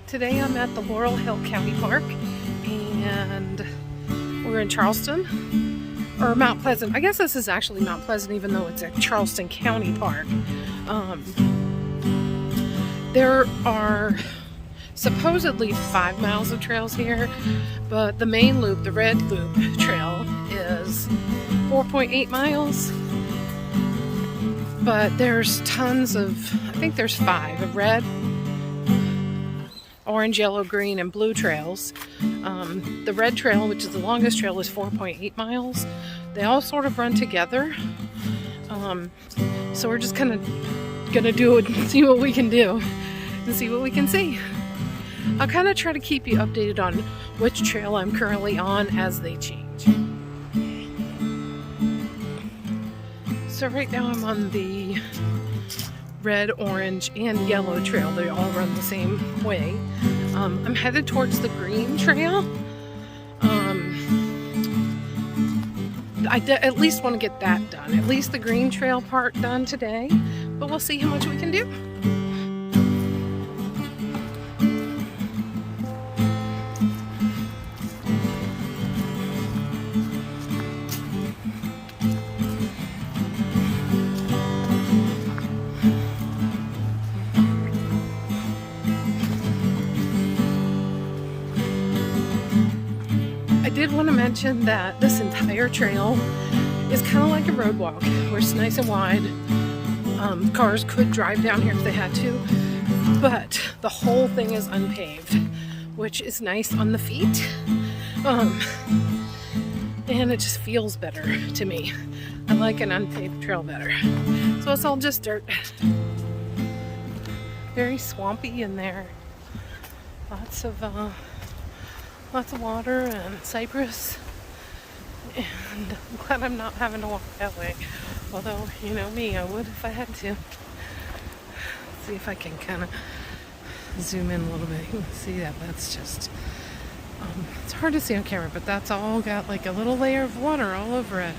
Today I'm at the Laurel County Park, and we're in Charleston, or Mount Pleasant. I guess this is actually Mount Pleasant, even though it's a Charleston County Park. There are supposedly 5 miles of trails here, but the main loop, the red loop trail, is 4.8 miles. But there's tons of, I think there's 5, of red, orange, yellow, green, and blue trails. The red trail, which is the longest trail, is 4.8 miles. They all sort of run together. So we're just kind of gonna do it and see what we can do and see what we can see. I'll kind of try to keep you updated on which trail I'm currently on as they change. So right now I'm on the red, orange, and yellow trail. They all run the same way. I'm headed towards the green trail. I at least want to get that done. At least the green trail part done today. But we'll see how much we can do. I did want to mention that this entire trail is kind of like a road walk, where it's nice and wide. Cars could drive down here if they had to, but the whole thing is unpaved, which is nice on the feet. And it just feels better to me. I like an unpaved trail better. So it's all just dirt. Very swampy in there. Lots of water and cypress, and I'm glad I'm not having to walk that way, although, you know me, I would if I had to. Let's see if I can kind of zoom in a little bit. You can see that that's just, it's hard to see on camera, but that's all got like a little layer of water all over it.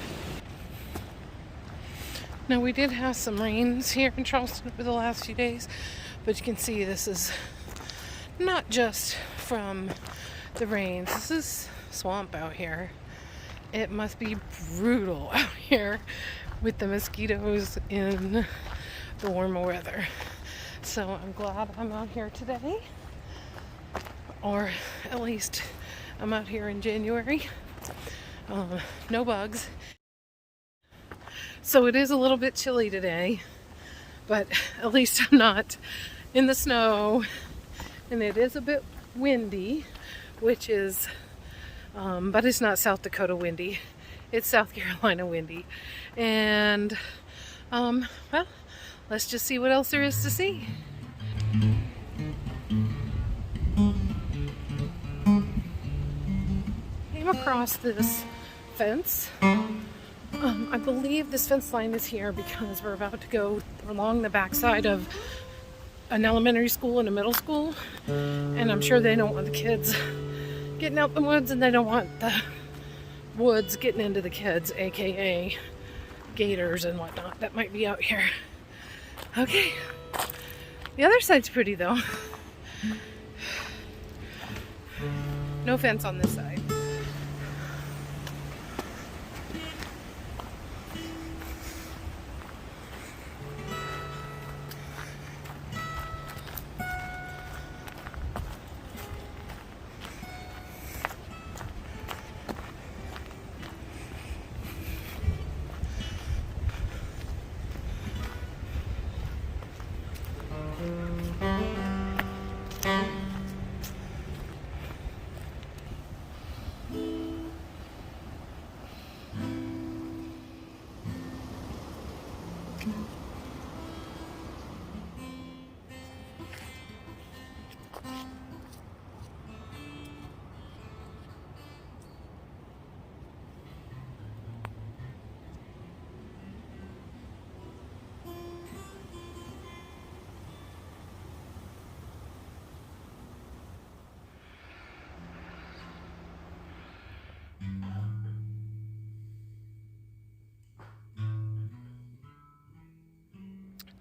Now, we did have some rains here in Charleston over the last few days, but you can see this is not just from the rains. This is swamp out here. It must be brutal out here with the mosquitoes in the warmer weather. So I'm glad I'm out here today, or at least I'm out here in January. No bugs. So it is a little bit chilly today, but at least I'm not in the snow, and it is a bit windy, which is, but it's not South Dakota windy. It's South Carolina windy. And, well, let's just see what else there is to see. Came across this fence. I believe this fence line is here because we're about to go along the backside of an elementary school and a middle school, and I'm sure they don't want the kids getting out the woods, and they don't want the woods getting into the kids, aka gators and whatnot that might be out here. Okay, the other side's pretty though. No fence on this side.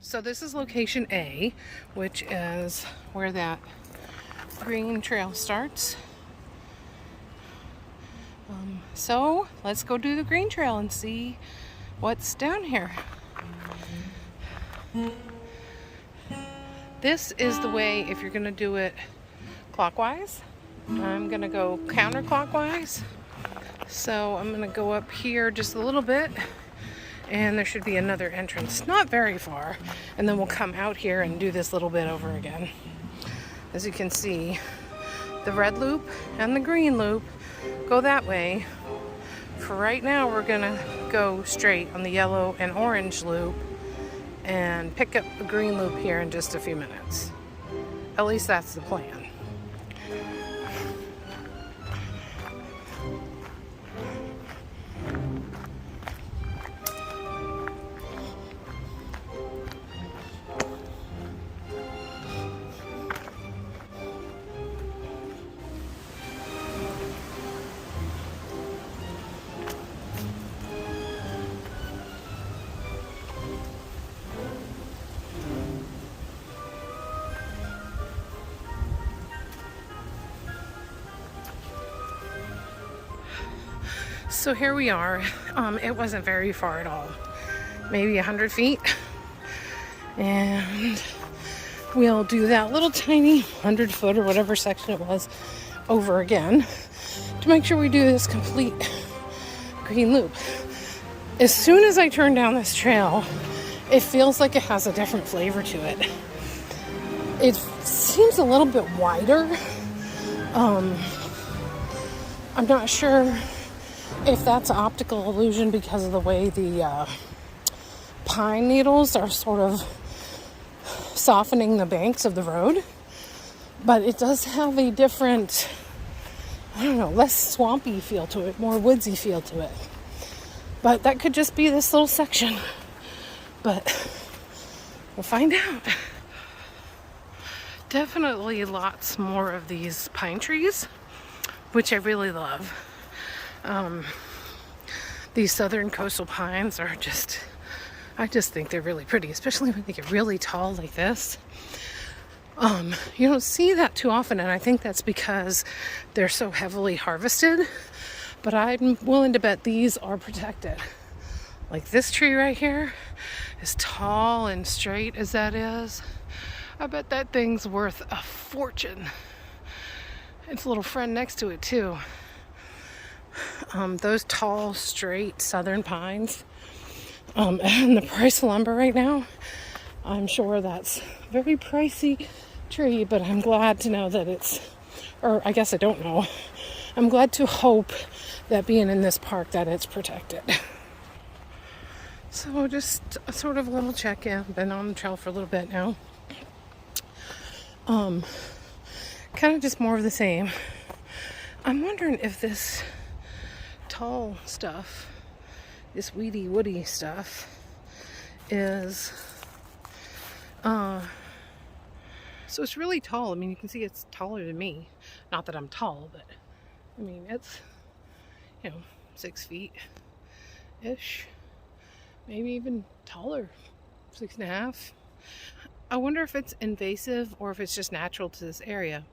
So this is location A, which is where that green trail starts. So let's go do the green trail and see what's down here. This is the way if you're gonna do it clockwise. I'm gonna go counterclockwise. So I'm gonna go up here just a little bit, and there should be another entrance, not very far, and then we'll come out here and do this little bit over again. As you can see, the red loop and the green loop go that way. For right now, we're gonna go straight on the yellow and orange loop and pick up the green loop here in just a few minutes. At least that's the plan. So here we are. It wasn't very far at all, maybe 100 feet. And we'll do that little tiny 100-foot or whatever section it was over again to make sure we do this complete green loop. As soon as I turn down this trail, it feels like it has a different flavor to it. It seems a little bit wider. I'm not sure if that's an optical illusion because of the way the pine needles are sort of softening the banks of the road. But it does have a different, I don't know, less swampy feel to it, more woodsy feel to it. But that could just be this little section. But we'll find out. Definitely lots more of these pine trees, which I really love. These southern coastal pines are just, I just think they're really pretty, especially when they get really tall like this. You don't see that too often, and I think that's because they're so heavily harvested, but I'm willing to bet these are protected. Like this tree right here, as tall and straight as that is, I bet that thing's worth a fortune. Its little friend next to it too. Those tall, straight southern pines, and the price of lumber right now, I'm sure that's a very pricey tree, but I'm glad to know that it's, or I guess I don't know, I'm glad to hope that being in this park that it's protected. So just a sort of little check-in. Been on the trail for a little bit now. Kind of just more of the same. I'm wondering if this tall stuff, this weedy woody stuff, is so it's really tall. I mean, you can see it's taller than me. Not that I'm tall, but I mean, it's, 6 feet ish, maybe even taller, 6.5. I wonder if it's invasive or if it's just natural to this area.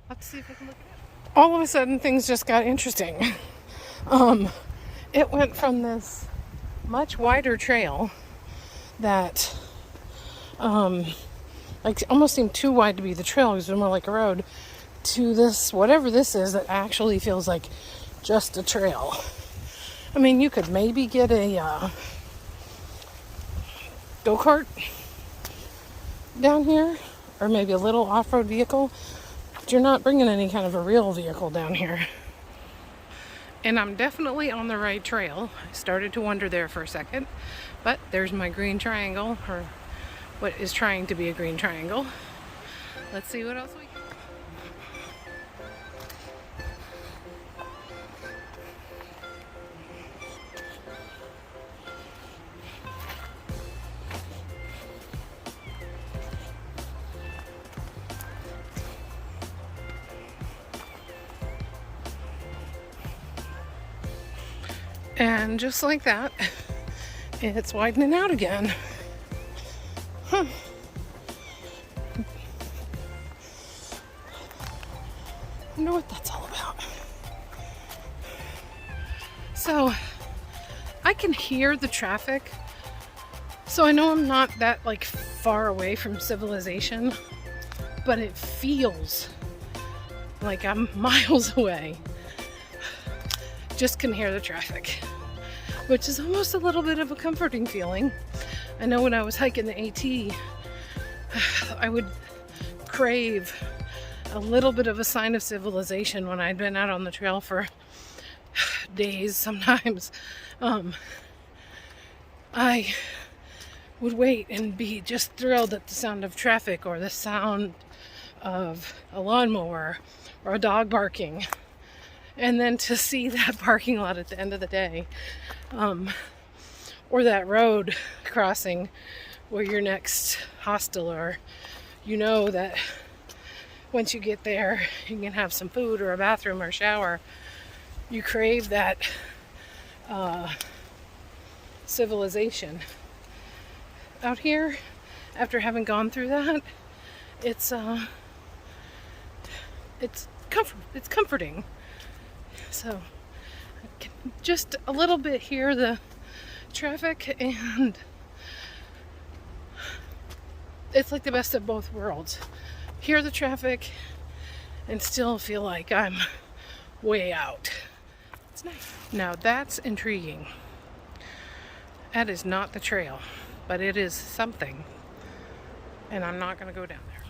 Let's see if I can look at it. All of a sudden, things just got interesting. It went from this much wider trail that like almost seemed too wide to be the trail, it was more like a road, to this, whatever this is, that actually feels like just a trail. I mean, you could maybe get a go-kart down here, or maybe a little off-road vehicle, but you're not bringing any kind of a real vehicle down here. And I'm definitely on the right trail. I started to wonder there for a second, but there's my green triangle, or what is trying to be a green triangle. Let's see what else we can. And just like that, it's widening out again. wonder what that's all about. So I can hear the traffic, so I know I'm not that like far away from civilization, but it feels like I'm miles away. Just can hear the traffic, which is almost a little bit of a comforting feeling. I know when I was hiking the AT, I would crave a little bit of a sign of civilization when I'd been out on the trail for days sometimes. I would wait and be just thrilled at the sound of traffic or the sound of a lawnmower or a dog barking, and then to see that parking lot at the end of the day, or that road crossing where your next hostel, or you know that once you get there you can have some food or a bathroom or a shower. You crave that civilization. Out here, after having gone through that, it's comforting. So I can just a little bit hear the traffic, and it's like the best of both worlds. Hear the traffic and still feel like I'm way out. It's nice. Now that's intriguing. That is not the trail, but it is something, and I'm not going to go down there.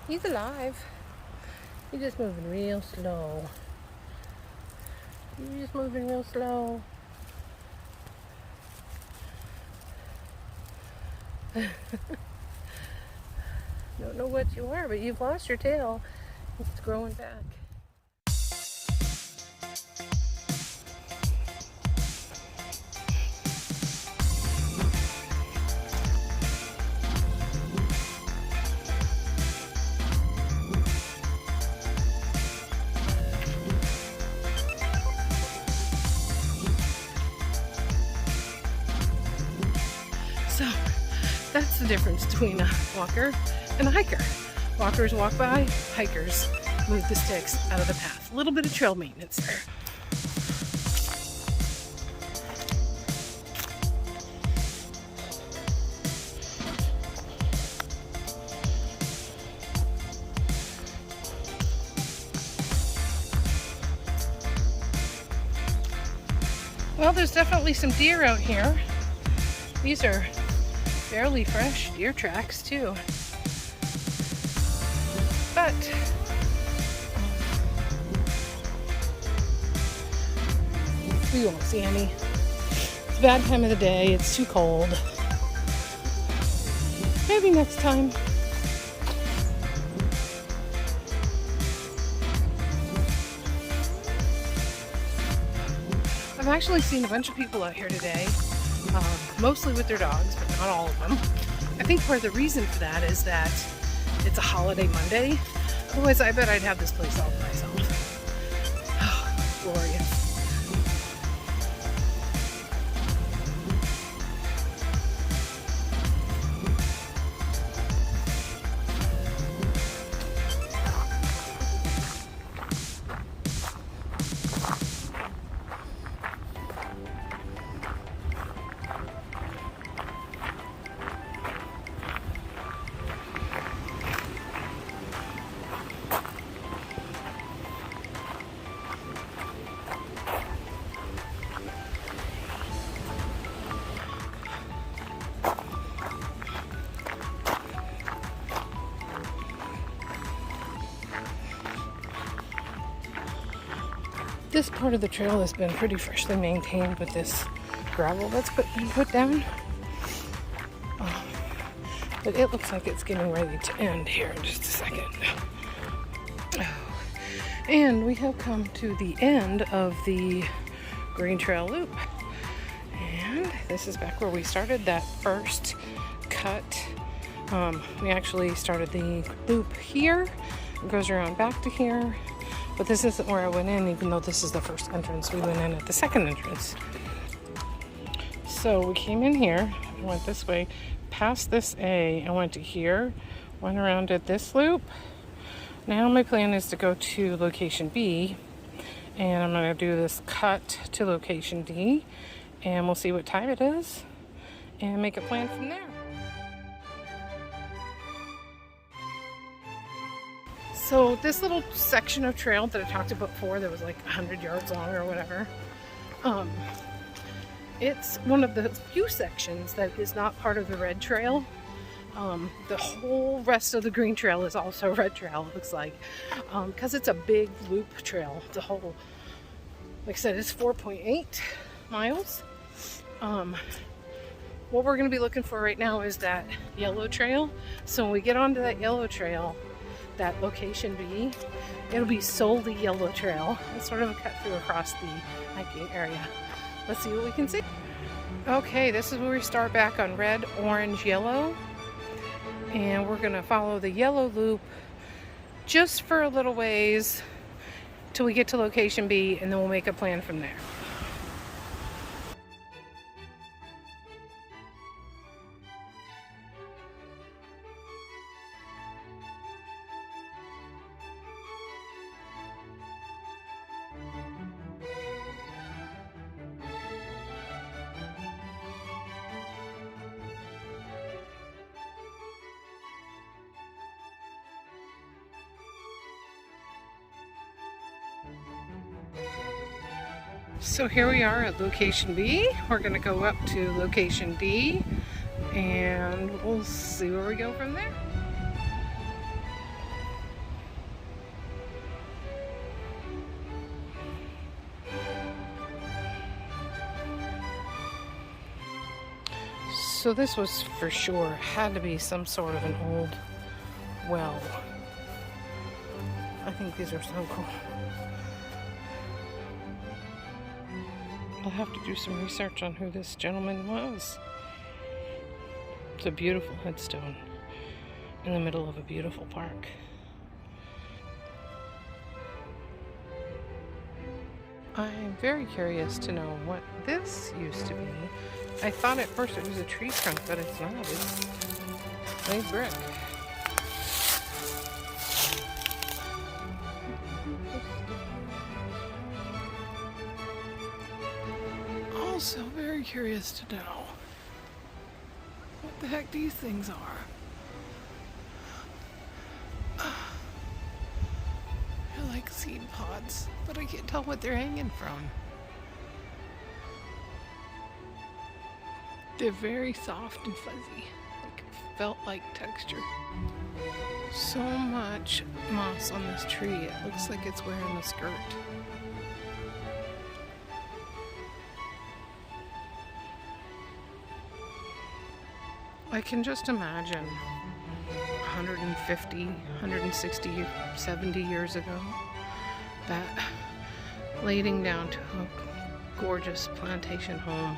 He's alive. He's just moving real slow. He's just moving real slow. Don't know what you are, but you've lost your tail. It's growing back. So that's the difference between a walker and a hiker. Walkers walk by, hikers move the sticks out of the path. A little bit of trail maintenance there. Well, there's definitely some deer out here. These are fairly fresh deer tracks too. But we won't see any. It's a bad time of the day. It's too cold. Maybe next time. I've actually seen a bunch of people out here today, mostly with their dogs, but not all of them. I think part of the reason for that is that it's a holiday Monday. Otherwise, I bet I'd have this place all to myself. Oh, glorious. This part of the trail has been pretty freshly maintained with this gravel that's been put down. But it looks like it's getting ready to end here in just a second. And we have come to the end of the Green Trail Loop. And this is back where we started that first cut. We actually started the loop here. It goes around back to here. But this isn't where I went in, even though this is the first entrance. We went in at the second entrance. So we came in here, went this way, past this A, and went to here, went around at this loop, Now my plan is to go to location B, and I'm going to do this cut to location D, and we'll see what time it is and make a plan from there. So this little section of trail that I talked about before that was like 100 yards long or whatever, it's one of the few sections that is not part of the red trail. The whole rest of the green trail is also red trail, it looks like, because it's a big loop trail. The whole, like I said, it's 4.8 miles. What we're going to be looking for right now is that yellow trail. So when we get onto that yellow trail, that location B, it'll be solely yellow trail. It's sort of a cut through across the hiking area. Let's see what we can see. Okay, this is where we start back on red, orange, yellow. And we're gonna follow the yellow loop just for a little ways till we get to location B, and then we'll make a plan from there. So here we are at location B. We're going to go up to location D, and we'll see where we go from there. So this was for sure had to be some sort of an old well. I think these are so cool. I'll have to do some research on who this gentleman was. It's a beautiful headstone in the middle of a beautiful park. I'm very curious to know what this used to be. I thought at first it was a tree trunk, but it's not. It's made brick. Also very curious to know what the heck these things are. They're like seed pods, but I can't tell what they're hanging from. They're very soft and fuzzy, like felt-like texture. So much moss on this tree, it looks like it's wearing a skirt. I can just imagine 150, 160, 70 years ago, that lading down to a gorgeous plantation home.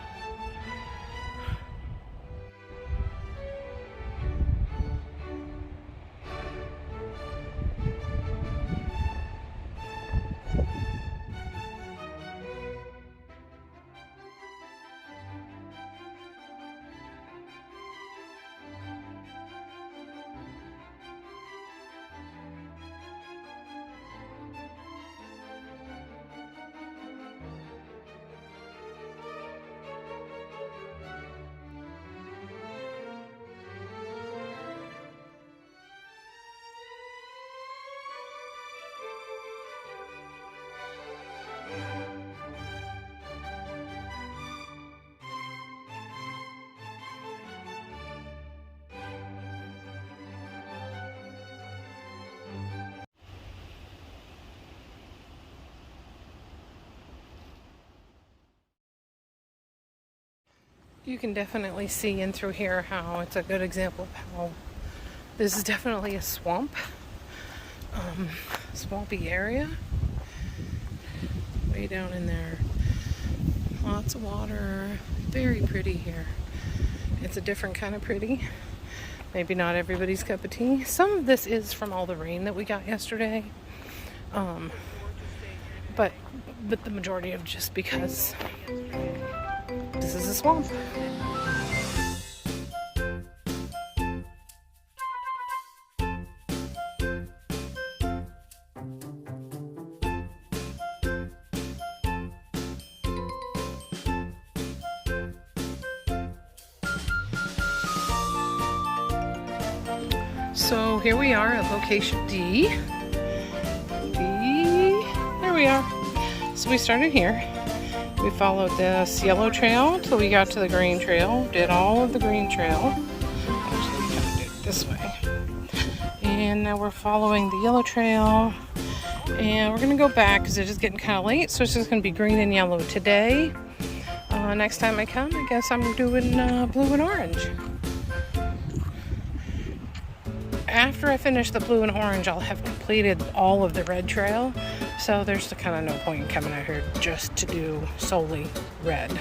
You can definitely see in through here how it's a good example of how this is definitely a swamp, swampy area. Way down in there, lots of water, very pretty here. It's a different kind of pretty. Maybe not everybody's cup of tea. Some of this is from all the rain that we got yesterday, but the majority of just because this is a swamp. So here we are at location D. There we are. So we started here. We followed this yellow trail till we got to the green trail. Did all of the green trail. Actually, we kind of did it this way. And now we're following the yellow trail. And we're going to go back because it is getting kind of late. So it's just going to be green and yellow today. Next time I come, I guess I'm doing blue and orange. After I finish the blue and orange, I'll have completed all of the red trail. So there's kind of no point in coming out here just to do solely red.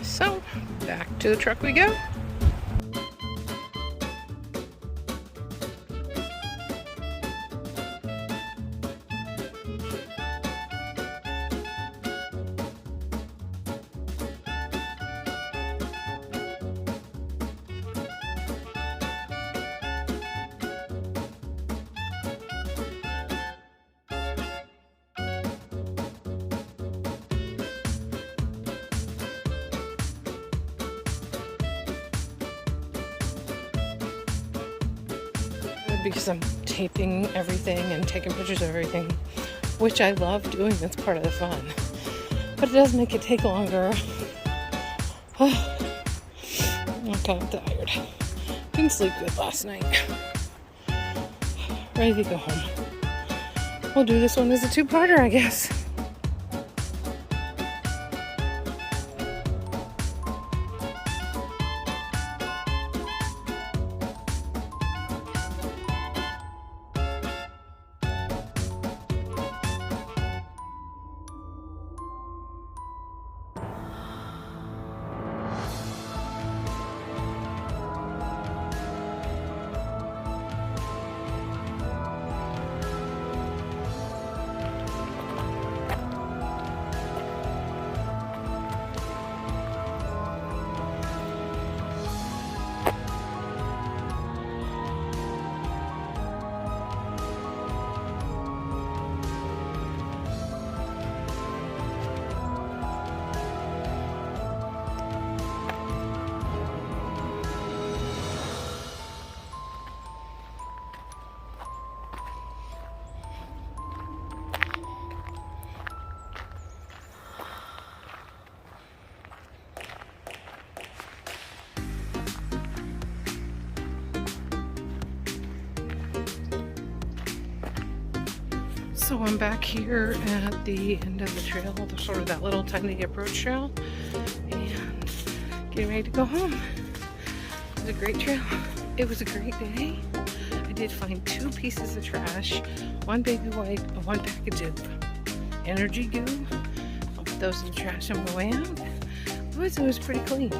So back to the truck we go. Because I'm taping everything and taking pictures of everything, which I love doing. That's part of the fun. But it does make it take longer. I'm kind of tired. Didn't sleep good last night. Ready to go home. We'll do this one as a two-parter, I guess. So I'm back here at the end of the trail, sort of that little tiny approach trail, and getting ready to go home. It was a great trail. It was a great day. I did find 2 pieces of trash, one baby wipe, and 1 package of energy goo. I'll put those in the trash on my way out. Otherwise, it was pretty clean.